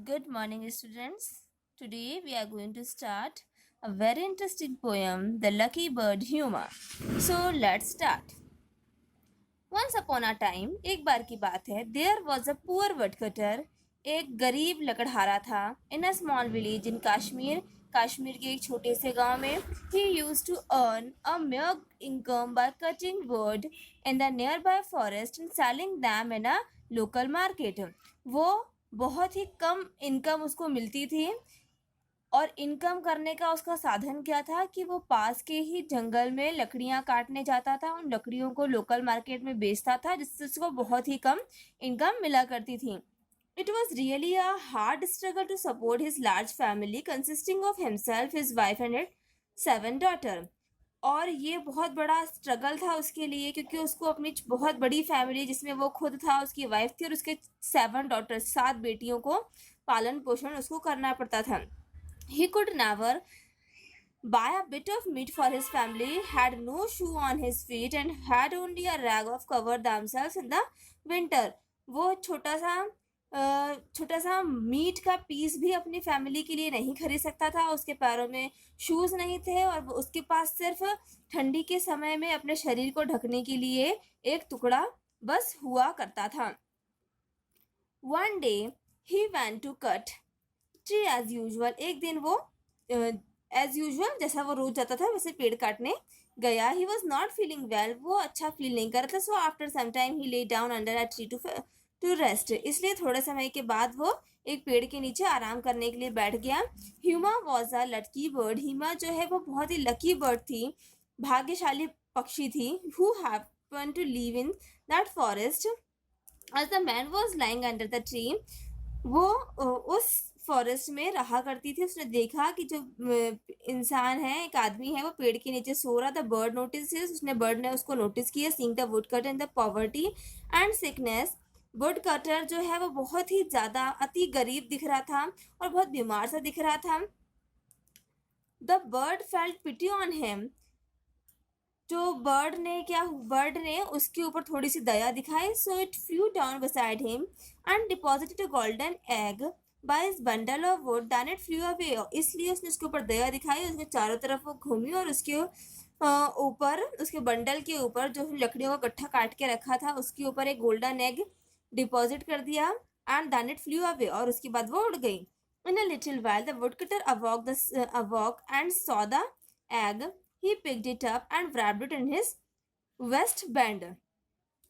Good morning, students. Today we are going to start a very interesting poem, The Lucky Bird Humor. So let's start. Once upon a time, एक बार की बात है, there was a poor woodcutter. एक गरीब लकड़हारा था in a small village in Kashmir. Kashmir के एक छोटे से गांव में he used to earn a mere income by cutting wood in the nearby forest and selling them in a local market. वो बहुत ही कम इनकम उसको मिलती थी और इनकम करने का उसका साधन क्या था कि वो पास के ही जंगल में लकड़ियां काटने जाता था, उन लकड़ियों को लोकल मार्केट में बेचता था जिससे उसको बहुत ही कम इनकम मिला करती थी. It was really a hard struggle to support his large family consisting of himself, his wife and his 7 daughters. और ये बहुत बड़ा स्ट्रगल था उसके लिए क्योंकि उसको अपनी बहुत बड़ी फैमिली जिसमें वो खुद था, उसकी वाइफ थी और उसके 7 daughters 7 बेटियों को पालन पोषण उसको करना पड़ता था. He could never buy a bit of meat for his family, had no shoe on his feet and had only a rag of cover themselves in the winter. वो छोटा सा मीट का पीस भी अपनी फैमिली के लिए नहीं खरीद सकता था. उसके पैरों में शूज नहीं थे और उसके पास सिर्फ ठंडी के समय में अपने शरीर को ढकने के लिए एक टुकड़ा बस हुआ करता था. One day he went to cut tree as usual. एक दिन वो as usual जैसा वो रोज जाता था वैसे पेड़ काटने गया. He was not feeling well. वो अच्छा फील नहीं कर रहा था. So after some time he lay down under a tree to rest. इसलिए थोड़े समय के बाद वो एक पेड़ के नीचे आराम करने के लिए बैठ गया. Huma was a lucky bird. हिमा जो है वो बहुत ही लकी बर्ड थी, भाग्यशाली पक्षी थी. Who happened to live in that forest. As the man was lying under the tree, वो उस फॉरेस्ट में रहा करती थी. उसने देखा कि जो इंसान है, एक आदमी है, वो पेड़ के नीचे सो रहा था. बर्ड नोटिस, उसने बर्ड ने उसको नोटिस किया. Seeing the wood cutter in the poverty and sickness. Would cutter जो है वो बहुत ही ज्यादा अति गरीब दिख रहा था और बहुत बीमार सा दिख रहा था. The bird felt pity on him. जो बर्ड ने उसके ऊपर थोड़ी सी दया दिखाई. So it flew down beside him and deposited a golden egg by his bundle of wood. Then it flew away. इसलिए उसने उसके ऊपर दया दिखाई, उसके चारों तरफ वो घूमी और उसके ऊपर, उसके बंडल के ऊपर जो लकड़ियों का गट्ठा काट के रखा था उसके ऊपर एक गोल्डन एग डिपॉजिट कर दिया. And then it flew away. और उसके बाद वो उड़ गई. In a little while the woodcutter awoke and saw the egg. He picked it up and wrapped it in his waistband.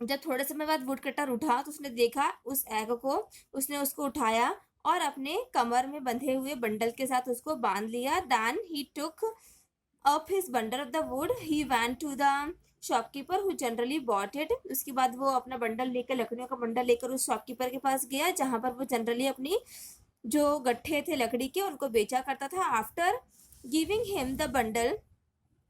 जब थोड़े समय बाद वुडकटर उठा तो उसने देखा उस एग को. उसने उसको उठाया और अपने कमर में बंधे हुए बंडल के साथ उसको बांध लिया. Then he took up his bundle of the wood. He went to the shopkeeper who generally bought it. उसके बाद वो अपना बंडल लेकर, लकड़ियों का बंडल लेकर उस शॉपकीपर के पास गया जहां पर वो जनरली अपनी जो गट्ठे थे लकड़ी के उनको बेचा करता था. After giving him the bundle,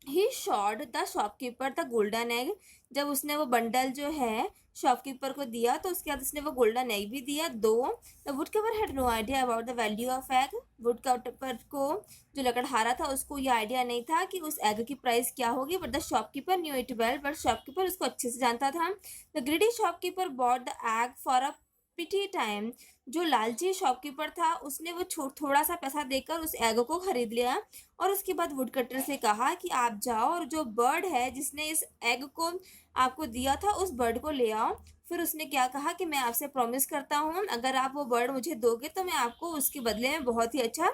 he shard the shopkeeper the golden egg. जब उसने वो बंडल जो है शॉपकीपर को दिया तो उसके बाद उसने वो गोल्डन एग भी दिया. Though the woodcutter had no idea about the value of egg. Woodcutter को, जो लकड़हारा था, उसको ये आइडिया नहीं था कि उस एग की प्राइस क्या होगी. But the shopkeeper knew it well. But shopkeeper उसको अच्छे से जानता था. The greedy shopkeeper bought the egg for a pity time. जो लालची शॉपकीपर था उसने वो थोड़ा सा पैसा देकर उस एग को खरीद लिया और उसके बाद वुडकटर से कहा कि आप जाओ और जो बर्ड है जिसने इस एग को आपको दिया था उस बर्ड को ले आओ. फिर उसने क्या कहा कि मैं आपसे प्रॉमिस करता हूँ अगर आप वो बर्ड मुझे दोगे तो मैं आपको उसके बदले में बहुत ही अच्छा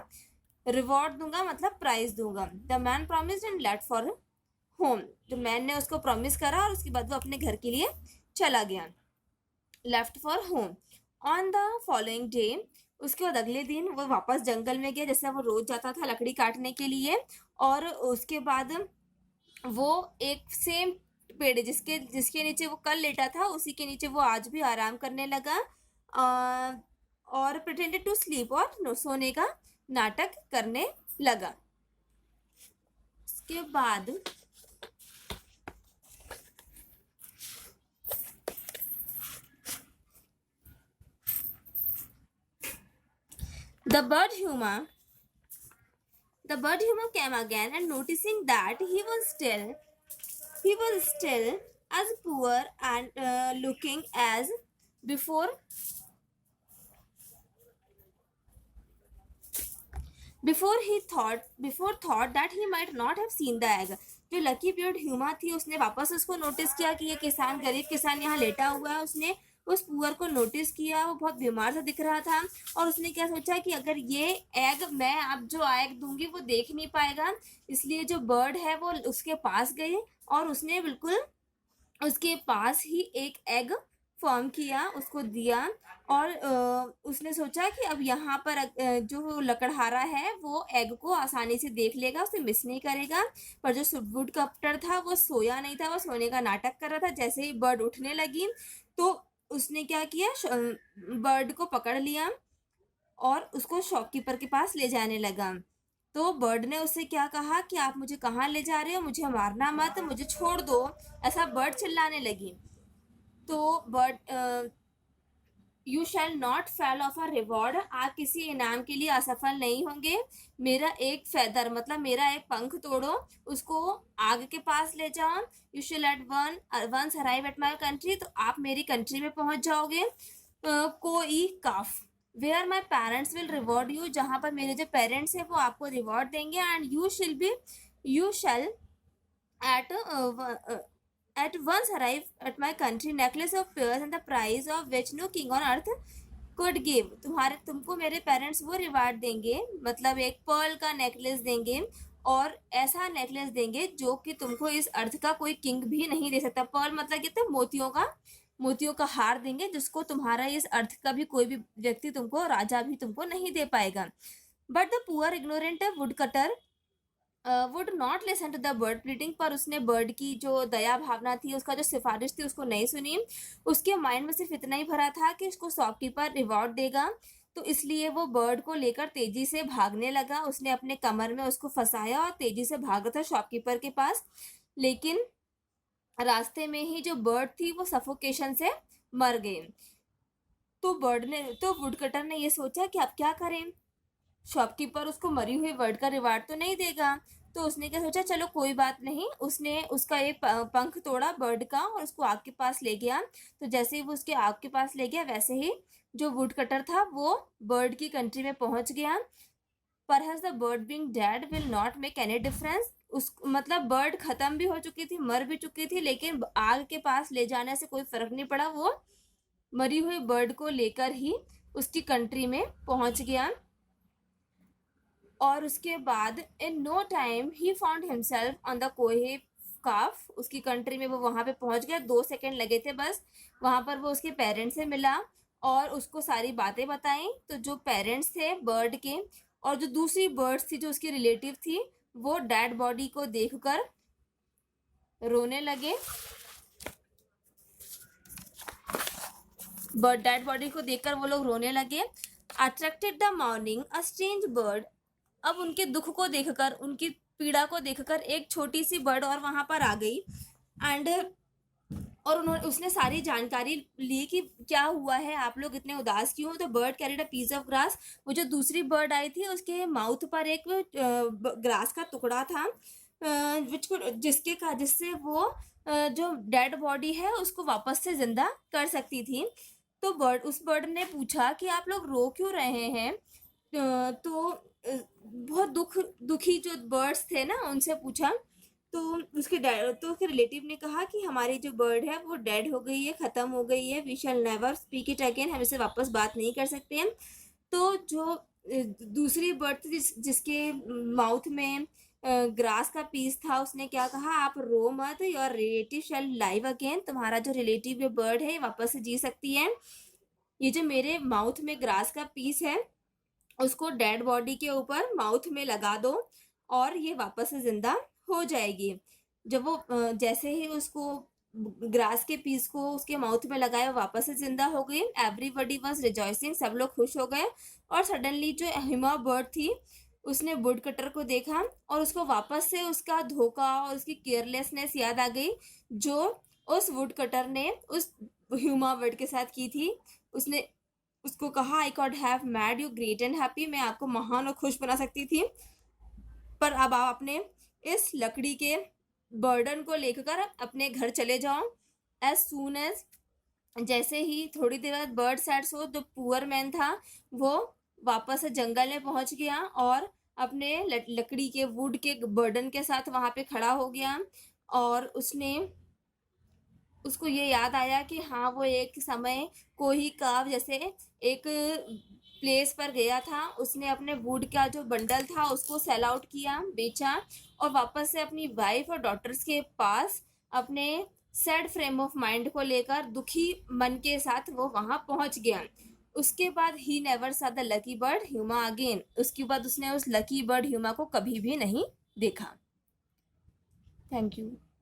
रिवॉर्ड दूंगा, मतलब प्राइज दूंगा. The man promised and left for home. तो मैन ने उसको प्रॉमिस करा और उसके बाद वो अपने घर के लिए चला गया. Left for home. On the following day, उसके बाद अगले दिन वो वापस जंगल में गया जैसे वो रोज जाता था लकड़ी काटने के लिए. और उसके बाद वो एक सेम पेड़ जिसके नीचे वो कल लेटा था उसी के नीचे वो आज भी आराम करने लगा और प्रिटेंडेड टू स्लीप और सोने का नाटक करने लगा. उसके बाद The bird Huma came again and noticing that he was still as poor and looking as before, before thought that he might not have seen the egg. जो लकी बियर्ड ह्यूमा थी उसने वापस उसको नोटिस किया कि ये किसान, गरीब किसान यहाँ लेटा हुआ है। उसने उस पुअर को नोटिस किया, वो बहुत बीमार सा दिख रहा था और उसने क्या सोचा कि अगर ये एग मैं अब जो एग दूंगी वो देख नहीं पाएगा, इसलिए जो बर्ड है वो उसके पास गई और उसने बिल्कुल उसके पास ही एक एग फॉर्म किया, उसको दिया और उसने सोचा कि अब यहाँ पर जो लकड़हारा है वो एग को आसानी से देख लेगा, उसे मिस नहीं करेगा। पर जो वुड कप्टर था वो सोया नहीं था, वो सोने का नाटक कर रहा था। जैसे ही बर्ड उठने लगी तो उसने क्या किया, बर्ड को पकड़ लिया और उसको शॉपकीपर के पास ले जाने लगा। तो बर्ड ने उससे क्या कहा कि आप मुझे कहाँ ले जा रहे हो, मुझे मारना मत, मुझे छोड़ दो, ऐसा बर्ड चिल्लाने लगी। तो bird, you shall not fell of a reward, आप किसी इनाम के लिए असफल नहीं होंगे। मेरा एक फेदर मतलब मेरा एक पंख तोड़ो, उसको आग के पास ले जाओ। You shall at once arrive at my country, तो आप मेरी कंट्री में पहुंच जाओगे। कोई काफ where my parents will reward you, जहाँ पर मेरे जो पेरेंट्स हैं वो आपको रिवॉर्ड देंगे। And you shall at at once arrive at my country, necklace of pearls and the price of which no king on earth could give, तुमको मेरे पेरेंट्स वो रिवार्ड देंगे, मतलब एक पर्ल का नेकलेस देंगे और ऐसा नेकलेस देंगे जो कि तुमको इस अर्थ का कोई किंग भी नहीं दे सकता। पर्ल मतलब कहते मोतियों का हार देंगे जिसको तुम्हारा इस अर्थ का भी कोई भी व्यक्ति, तुमको राजा भी तुमको नहीं दे पाएगा। But the poor ignorant wood cutter would not listen to the bird pleading, पर उसने बर्ड की जो दया भावना थी, उसका जो सिफारिश थी, उसको नहीं सुनी। उसके माइंड में सिर्फ इतना ही भरा था कि उसको शॉपकीपर रिवॉर्ड देगा, तो इसलिए वो बर्ड को लेकर तेजी से भागने लगा। उसने अपने कमर में उसको फंसाया और तेजी से भागा था शॉपकीपर के पास। लेकिन रास्ते में ही जो बर्ड थी वो सफोकेशन से मर गई। तो वुडकटर ने ये सोचा कि अब क्या करें, शॉपकीपर उसको मरी हुई बर्ड का रिवार्ड तो नहीं देगा। तो उसने क्या सोचा, चलो कोई बात नहीं, उसने उसका एक पंख तोड़ा बर्ड का और उसको आग के पास ले गया। तो जैसे ही वो उसके आग के पास ले गया वैसे ही जो वुड कटर था वो बर्ड की कंट्री में पहुंच गया। Perhaps the bird being dead will not make any difference, उस मतलब बर्ड खत्म भी हो चुकी थी, मर भी चुकी थी, लेकिन आग के पास ले जाने से कोई फर्क नहीं पड़ा। वो मरी हुई बर्ड को लेकर ही उसकी कंट्री में पहुंच गया और उसके बाद इन नो टाइम ही found himself on the Kohe Qaf, उसकी कंट्री में वो वहां पे पहुंच गया। 2 सेकंड लगे थे बस, वहां पर वो उसके पेरेंट्स से मिला और उसको सारी बातें बताई। तो जो पेरेंट्स थे बर्ड के और जो दूसरी बर्ड्स थी जो उसकी रिलेटिव थी, वो डेड बॉडी को देखकर रोने लगे। डेड बॉडी को देखकर वो लोग रोने लगे। Attracted the morning a strange bird, अब उनके दुख को देखकर, उनकी पीड़ा को देखकर एक छोटी सी बर्ड और वहां पर आ गई। एंड और उसने सारी जानकारी ली कि क्या हुआ है, आप लोग इतने उदास क्यों हो। तो bird carried a piece of grass, वो जो दूसरी बर्ड आई थी उसके माउथ पर एक ग्रास का टुकड़ा था, जिससे वो जो डेड बॉडी है उसको वापस से जिंदा कर सकती थी। तो उस बर्ड ने पूछा कि आप लोग रो क्यों रहे हैं। तो बहुत दुखी जो बर्ड्स थे ना उनसे पूछा। तो उसके रिलेटिव ने कहा कि हमारी जो बर्ड है वो डेड हो गई है, ख़त्म हो गई है, we shall never speak it again, हम इससे वापस बात नहीं कर सकते हैं। तो जो दूसरी बर्ड थी जिसके माउथ में ग्रास का पीस था, उसने क्या कहा, आप रो मत, your relative shall live again, तुम्हारा जो रिलेटिव ये बर्ड है वापस से जी सकती है। ये जो मेरे माउथ में ग्रास का पीस है उसको डेड बॉडी के ऊपर माउथ में लगा दो और ये वापस से जिंदा हो जाएगी। जब वो जैसे ही उसको ग्रास के पीस को उसके माउथ में लगाया वापस से जिंदा हो गई। एवरीबडी वाज रिजॉइसिंग, सब लोग खुश हो गए। और सडनली जो हिमा बर्ड थी उसने वुड कटर को देखा और उसको वापस से उसका धोखा और उसकी केयरलेसनेस याद आ गई जो उस वुड कटर ने उस ह्यूमा बर्ड के साथ की थी। उसने उसको कहा, I could have made you great and happy, मैं आपको महान और खुश बना सकती थी, पर अब आप अपने इस लकड़ी के बर्डन को लेकर अपने घर चले जाओ। एज सून एज, जैसे ही थोड़ी देर बाद बर्ड सैड सो, जो पुअर मैन था वो वापस से जंगल में पहुंच गया और अपने लकड़ी के वुड के बर्डन के साथ वहाँ पे खड़ा हो गया और उसको ये याद आया कि हाँ वो एक समय कोई काव जैसे एक प्लेस पर गया था, उसने अपने वुड का जो बंडल था उसको सेल आउट किया, बेचा और वापस से अपनी वाइफ और डॉटर्स के पास अपने सैड फ्रेम ऑफ माइंड को लेकर दुखी मन के साथ वो वहां पहुंच गया। उसके बाद ही नेवर सा the lucky bird Huma again, उसके बाद उसने उस लकी बर्ड ह्यूमा को कभी भी नहीं देखा। Thank you.